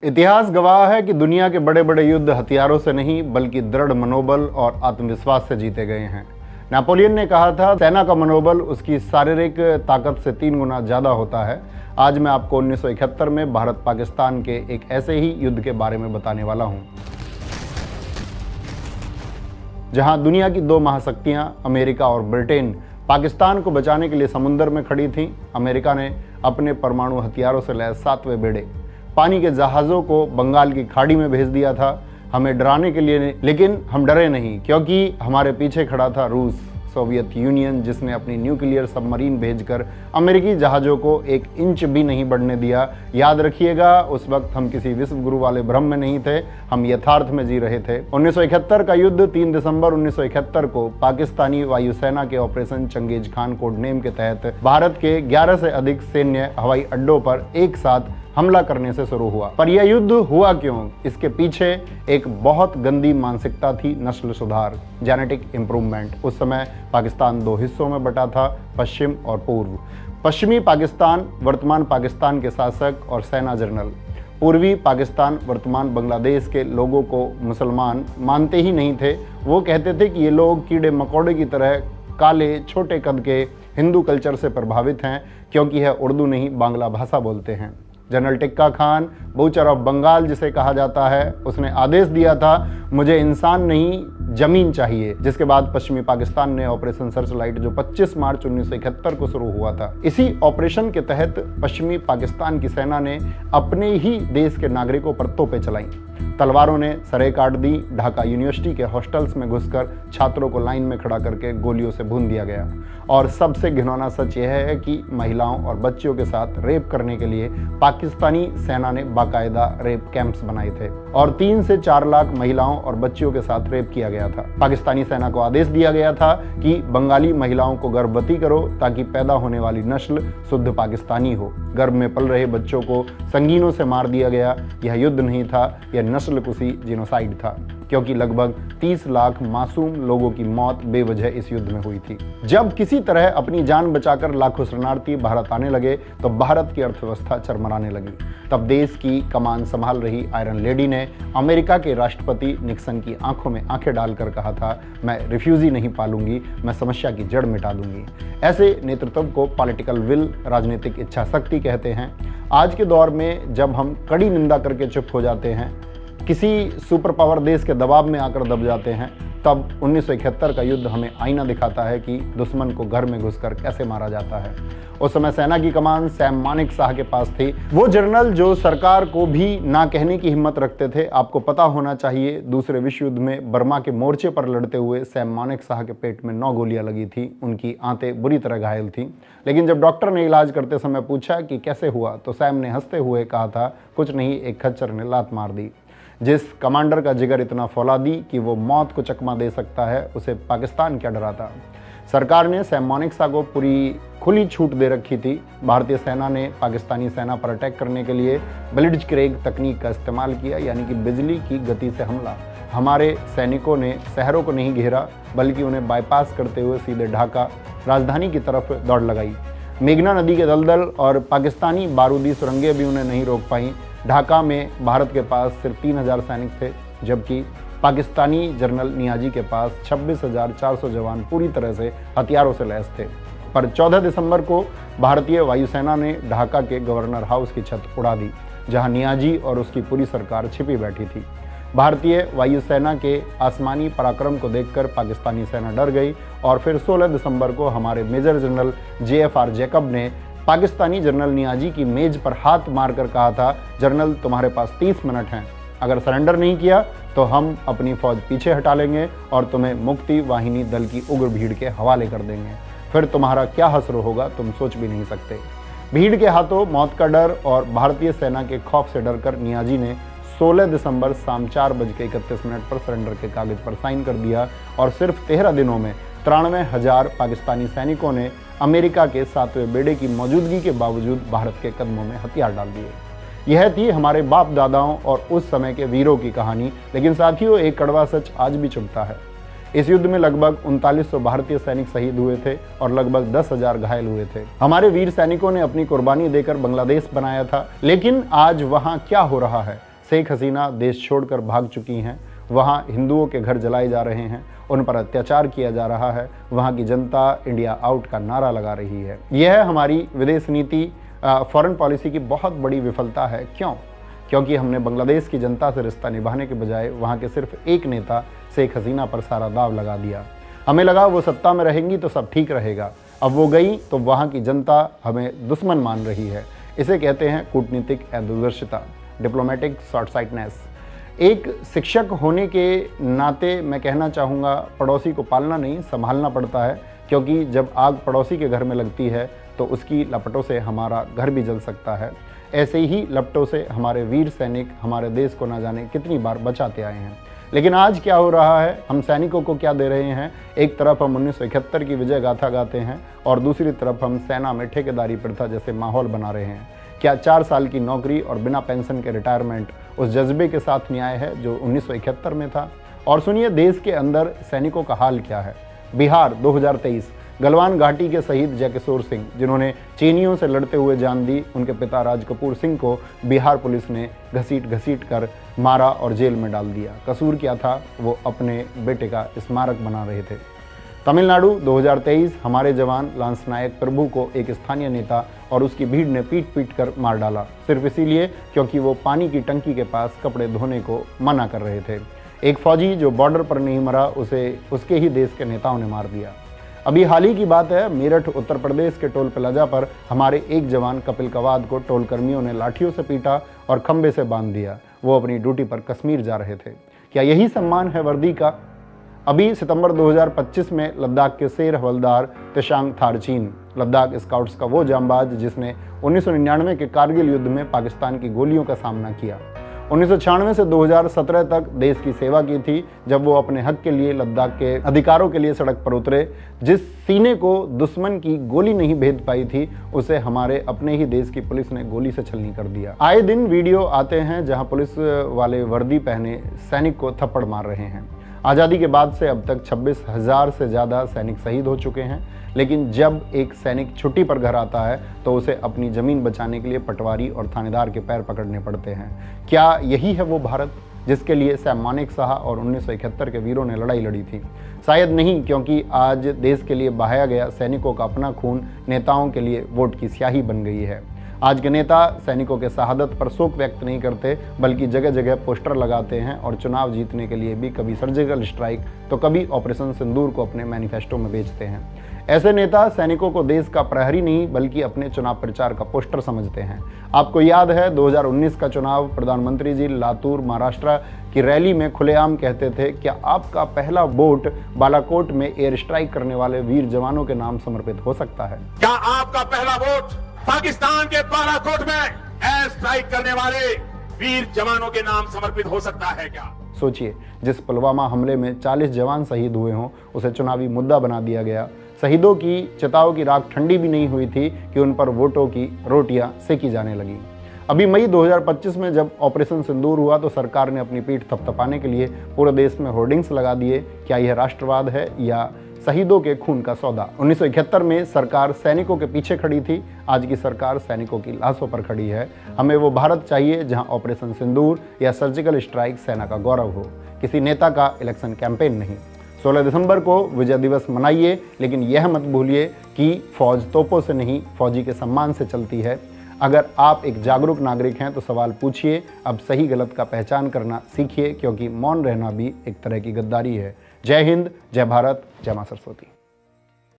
इतिहास गवाह है कि दुनिया के बड़े बड़े युद्ध हथियारों से नहीं बल्कि दृढ़ मनोबल और आत्मविश्वास से जीते गए हैं। नेपोलियन ने कहा था, सेना का मनोबल उसकी शारीरिक ताकत से 3 गुना ज़्यादा होता है। आज मैं आपको 1971 में भारत पाकिस्तान के एक ऐसे ही युद्ध के बारे में बताने वाला हूं, जहां दुनिया की 2 महाशक्तियां अमेरिका और ब्रिटेन पाकिस्तान को बचाने के लिए समुद्र में खड़ी थीं। अमेरिका ने अपने परमाणु हथियारों से लैस 7वें बेड़े पानी के जहाज़ों को बंगाल की खाड़ी में भेज दिया था, हमें डराने के लिए, लेकिन हम डरे नहीं क्योंकि हमारे पीछे खड़ा था रूस, सोवियत यूनियन, जिसने अपनी न्यूक्लियर सबमरीन भेजकर अमेरिकी जहाज़ों को 1 इंच भी नहीं बढ़ने दिया। याद रखिएगा, उस वक्त हम किसी विश्व गुरु वाले भ्रम में नहीं थे, हम यथार्थ में जी रहे थे। 1971 का युद्ध 3 दिसंबर 1971 को पाकिस्तानी वायुसेना के operation Chengiz Khan code name के तहत भारत के 11 से अधिक सैन्य हवाई अड्डों पर एक साथ हमला करने से शुरू हुआ। पर यह युद्ध हुआ क्यों? इसके पीछे एक बहुत गंदी मानसिकता थी, नस्ल सुधार, जेनेटिक इंप्रूवमेंट। उस समय पाकिस्तान 2 हिस्सों में बटा था, पश्चिम और पूर्व। पश्चिमी पाकिस्तान वर्तमान पाकिस्तान के शासक और सेना जनरल, पूर्वी पाकिस्तान वर्तमान बांग्लादेश के लोगों को मुसलमान मानते ही नहीं थे। वो कहते थे कि ये लोग कीड़े मकोड़े की तरह काले छोटे कद के हिंदू कल्चर से प्रभावित हैं, क्योंकि यह उर्दू नहीं बांग्ला भाषा बोलते हैं। General Tikka Khan, butcher of Bengal जिसे कहा जाता है, उसने आदेश दिया था, मुझे इंसान नहीं जमीन चाहिए। जिसके बाद पश्चिमी पाकिस्तान ने ऑपरेशन सर्चलाइट, जो 25 मार्च 1971 को शुरू हुआ था। इसी ऑपरेशन के तहत पश्चिमी पाकिस्तान की सेना ने अपने ही देश के नागरिकों पर तोपें चलाई, तलवारों ने सरें काट दी। ढाका यूनिवर्सिटी के हॉस्टल्स में घुसकर छात्रों को लाइन में खड़ा करके गोलियों से भून दिया गया। और सबसे घिनौना सच यह है कि महिलाओं और बच्चियों के साथ रेप करने के लिए पाकिस्तानी सेना ने बाकायदा रेप कैंप्स बनाए थे और 3 से 4 लाख महिलाओं और बच्चियों के साथ रेप किया गया था। पाकिस्तानी सेना को आदेश दिया गया था कि बंगाली महिलाओं को गर्भवती करो ताकि पैदा होने वाली नस्ल शुद्ध पाकिस्तानी हो। गर्भ में पल रहे बच्चों को संगीनों से मार दिया गया। यह युद्ध नहीं था, यह नस्लकुशी जिनोसाइड था, क्योंकि लगभग 30 लाख मासूम लोगों की मौत बेवजह इस युद्ध में हुई थी। जब किसी तरह अपनी जान बचाकर लाखों शरणार्थी भारत आने लगे तो भारत की अर्थव्यवस्था चरमराने लगी। तब देश की कमान संभाल रही आयरन लेडी ने अमेरिका के राष्ट्रपति निक्सन की आंखों में आंखें डालकर कहा था, मैं रिफ्यूजी नहीं पालूंगी, मैं समस्या की जड़ मिटा दूंगी। ऐसे नेतृत्व को पॉलिटिकल विल, राजनीतिक इच्छा शक्ति कहते हैं। आज के दौर में जब हम कड़ी निंदा करके चुप हो जाते हैं, किसी सुपर पावर देश के दबाव में आकर दब जाते हैं, तब 1971 का युद्ध हमें आईना दिखाता है कि दुश्मन को घर में घुसकर कैसे मारा जाता है। उस समय सेना की कमान सैम मानेकशॉ के पास थी, वो जनरल जो सरकार को भी ना कहने की हिम्मत रखते थे। आपको पता होना चाहिए, दूसरे विश्व युद्ध में बर्मा के मोर्चे पर लड़ते हुए सैम मानेकशॉ के पेट में 9 गोलियां लगी थी, उनकी आंतें बुरी तरह घायल थीं। लेकिन जब डॉक्टर ने इलाज करते समय पूछा कि कैसे हुआ, तो सैम ने हंसते हुए कहा था, कुछ नहीं, एक खच्चर ने लात मार दी। जिस कमांडर का जिगर इतना फौलादी कि वो मौत को चकमा दे सकता है, उसे पाकिस्तान क्या डराता। सरकार ने सैम मानेकशॉ को पूरी खुली छूट दे रखी थी। भारतीय सेना ने पाकिस्तानी सेना पर अटैक करने के लिए ब्लिट्जक्रेग तकनीक का इस्तेमाल किया, यानी कि बिजली की गति से हमला। हमारे सैनिकों ने शहरों को नहीं घेरा, बल्कि उन्हें बाईपास करते हुए सीधे ढाका राजधानी की तरफ दौड़ लगाई। मेघना नदी के दलदल और पाकिस्तानी बारूदी सुरंगें भी उन्हें नहीं रोक पाईं। ढाका में भारत के पास सिर्फ 3000 सैनिक थे, जबकि पाकिस्तानी जनरल नियाजी के पास 26,400 जवान पूरी तरह से हथियारों से लैस थे। पर 14 दिसंबर को भारतीय वायुसेना ने ढाका के गवर्नर हाउस की छत उड़ा दी, जहां नियाजी और उसकी पूरी सरकार छिपी बैठी थी। भारतीय वायुसेना के आसमानी पराक्रम को देखकर पाकिस्तानी सेना डर गई और फिर 16 दिसंबर को हमारे मेजर जनरल JFR जैकब ने पाकिस्तानी जनरल नियाजी की मेज पर हाथ मारकर कहा था, जनरल तुम्हारे पास 30 मिनट हैं, अगर सरेंडर नहीं किया तो हम अपनी फौज पीछे हटा लेंगे और तुम्हें मुक्ति वाहिनी दल की उग्र भीड़ के हवाले कर देंगे। फिर तुम्हारा क्या हश्र होगा, तुम सोच भी नहीं सकते। भीड़ के हाथों मौत का डर और भारतीय सेना के खौफ से डरकर नियाजी ने 16 दिसंबर शाम 4:31 पर सरेंडर के कागज पर साइन कर दिया और सिर्फ 13 दिनों में 93,000 पाकिस्तानी सैनिकों ने अमेरिका के 7वें बेड़े की मौजूदगी के बावजूद भारत के कदमों में हथियार डाल दिए। यह थी हमारे बाप दादाओं और उस समय के वीरों की कहानी। लेकिन साथियों, एक कड़वा सच आज भी चुभता है। इस युद्ध में लगभग 3900 भारतीय सैनिक शहीद हुए थे और लगभग 10,000 घायल हुए थे। हमारे वीर सैनिकों ने अपनी कुर्बानी देकर बांग्लादेश बनाया था, लेकिन आज वहां क्या हो रहा है? शेख हसीना देश छोड़कर भाग चुकी हैं, वहां हिंदुओं के घर जलाए जा रहे हैं, उन पर अत्याचार किया जा रहा है, वहां की जनता इंडिया आउट का नारा लगा रही है। यह हमारी विदेश नीति फॉरेन पॉलिसी की बहुत बड़ी विफलता है। क्यों? क्योंकि हमने बांग्लादेश की जनता से रिश्ता निभाने के बजाय वहाँ के सिर्फ एक नेता शेख हसीना पर सारा दाव लगा दिया। हमें लगा वो सत्ता में रहेंगी तो सब ठीक रहेगा। अब वो गई तो वहाँ की जनता हमें दुश्मन मान रही है। इसे कहते हैं कूटनीतिक दूरदर्शिता, डिप्लोमेटिक शॉर्ट साइटनेस। एक शिक्षक होने के नाते मैं कहना चाहूँगा, पड़ोसी को पालना नहीं संभालना पड़ता है, क्योंकि जब आग पड़ोसी के घर में लगती है तो उसकी लपटों से हमारा घर भी जल सकता है। ऐसे ही लपटों से हमारे वीर सैनिक हमारे देश को न जाने कितनी बार बचाते आए हैं। लेकिन आज क्या हो रहा है? हम सैनिकों को क्या दे रहे हैं? एक तरफ हम 1971 की विजय गाथा गाते हैं और दूसरी तरफ हम सेना में ठेकेदारी प्रथा जैसे माहौल बना रहे हैं। क्या 4 साल की नौकरी और बिना पेंशन के रिटायरमेंट उस जज्बे के साथ न्याय है जो 1971 में था? और सुनिए देश के अंदर सैनिकों का हाल क्या है। बिहार 2023, गलवान घाटी के शहीद जयकिशोर सिंह, जिन्होंने चीनियों से लड़ते हुए जान दी, उनके पिता राज कपूर सिंह को बिहार पुलिस ने घसीट कर मारा और जेल में डाल दिया। कसूर क्या था? वो अपने बेटे का स्मारक बना रहे थे। तमिलनाडु 2023, हमारे जवान लांस नायक प्रभु को एक स्थानीय नेता और उसकी भीड़ ने पीट कर मार डाला, सिर्फ इसीलिए क्योंकि वो पानी की टंकी के पास कपड़े धोने को मना कर रहे थे। एक फौजी जो बॉर्डर पर नहीं मरा, उसे उसके ही देश के नेताओं ने मार दिया। अभी हाल ही की बात है, मेरठ उत्तर प्रदेश के टोल प्लाजा पर हमारे एक जवान कपिल कवाद को टोल कर्मियों ने लाठियों से पीटा और खंबे से बांध दिया। वो अपनी ड्यूटी पर कश्मीर जा रहे थे। क्या यही सम्मान है वर्दी का? अभी सितंबर 2025 में लद्दाख के शेर हवलदार तेशांग थारचीन, लद्दाख स्काउट्स का वो जांबाज जिसने 1999 के कारगिल युद्ध में पाकिस्तान की गोलियों का सामना किया, 1996 से 2017 तक देश की सेवा की थी, जब वो अपने हक के लिए लद्दाख के अधिकारों के लिए सड़क पर उतरे। जिस सीने को दुश्मन की गोली नहीं भेद पाई थी, उसे हमारे अपने ही देश की पुलिस ने गोली से छलनी कर दिया। आए दिन वीडियो आते हैं जहां पुलिस वाले वर्दी पहने सैनिक को थप्पड़ मार रहे हैं। आज़ादी के बाद से अब तक 26,000 से ज़्यादा सैनिक शहीद हो चुके हैं, लेकिन जब एक सैनिक छुट्टी पर घर आता है तो उसे अपनी ज़मीन बचाने के लिए पटवारी और थानेदार के पैर पकड़ने पड़ते हैं। क्या यही है वो भारत जिसके लिए सैम मानेकशॉ और 1971 के वीरों ने लड़ाई लड़ी थी? शायद नहीं, क्योंकि आज देश के लिए बहाया गया सैनिकों का अपना खून नेताओं के लिए वोट की स्याही बन गई है। आज के नेता सैनिकों के शहादत पर शोक व्यक्त नहीं करते, बल्कि जगह जगह पोस्टर लगाते हैं और चुनाव जीतने के लिए भी कभी सर्जिकल स्ट्राइक तो कभी ऑपरेशन सिंदूर को अपने मैनिफेस्टो में बेचते हैं। ऐसे नेता सैनिकों को देश का प्रहरी नहीं बल्कि अपने चुनाव प्रचार का पोस्टर समझते हैं। आपको याद है 2019 का चुनाव, प्रधानमंत्री जी लातूर महाराष्ट्र की रैली में खुलेआम कहते थे, क्या आपका पहला वोट बालाकोट में एयर स्ट्राइक करने वाले वीर जवानों के नाम समर्पित हो सकता है? क्या आपका पहला वोट पाकिस्तान के बालाकोट में एयर स्ट्राइक करने वाले वीर जवानों के नाम समर्पित हो सकता है क्या? सोचिए, जिस पुलवामा हमले में 40 जवान शहीद हुए हों, उसे चुनावी मुद्दा बना दिया गया। शहीदों की चिताओं की राख ठंडी भी नहीं हुई थी कि उन पर वोटों की रोटियां सेकी जाने लगी। अभी मई 2025 में जब ऑपरेशन सिंदूर हुआ तो सरकार ने अपनी पीठ थपथपाने के लिए पूरे देश में होर्डिंग्स लगा दिए। क्या यह राष्ट्रवाद है या शहीदों के खून का सौदा? 1971 में सरकार सैनिकों के पीछे खड़ी थी, आज की सरकार सैनिकों की लाशों पर खड़ी है। हमें वो भारत चाहिए जहां ऑपरेशन सिंदूर या सर्जिकल स्ट्राइक सेना का गौरव हो, किसी नेता का इलेक्शन कैंपेन नहीं। 16 दिसंबर को विजय दिवस मनाइए, लेकिन यह मत भूलिए कि फौज तोपों से नहीं, फौजी के सम्मान से चलती है। अगर आप एक जागरूक नागरिक हैं तो सवाल पूछिए, अब सही गलत का पहचान करना सीखिए, क्योंकि मौन रहना भी एक तरह की गद्दारी है। जय हिंद, जय भारत, जय मां सरस्वती।